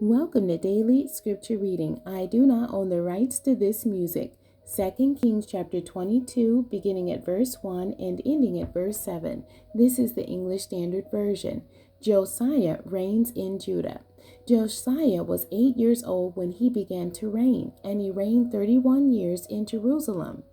Welcome to Daily Scripture Reading. I do not own the rights to this music. 2 Kings chapter 22, beginning at verse 1 and ending at verse 7. This is the English Standard Version. Josiah reigns in Judah. Josiah was 8 years old when he began to reign, and he reigned 31 years in Jerusalem.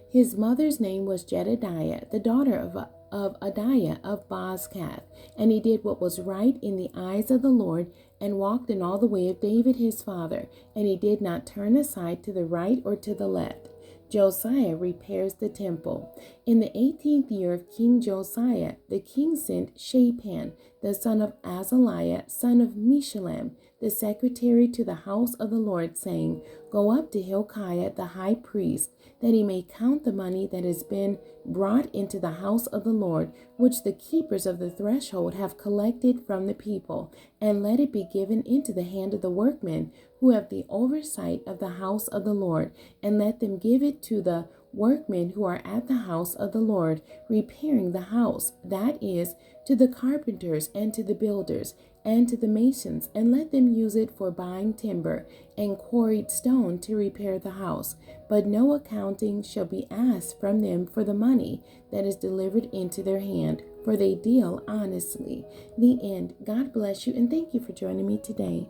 His mother's name was Jedediah, the daughter of Adiah of Bozkath, and he did what was right in the eyes of the Lord, and walked in all the way of David his father, and he did not turn aside to the right or to the left. Josiah repairs the temple. In the 18th year of King Josiah, the king sent Shaphan, the son of Azaliah, son of Meshullam, the secretary to the house of the Lord, saying, Go up to Hilkiah the high priest, that he may count the money that has been brought into the house of the Lord, which the keepers of the threshold have collected from the people, and let it be given into the hand of the workmen who have the oversight of the house of the Lord, and let them give it to the workmen who are at the house of the Lord, repairing the house, that is, to the carpenters and to the builders and to the masons, and let them use it for buying timber and quarried stone to repair the house. But no accounting shall be asked from them for the money that is delivered into their hand, for they deal honestly. The end. God bless you, and thank you for joining me today.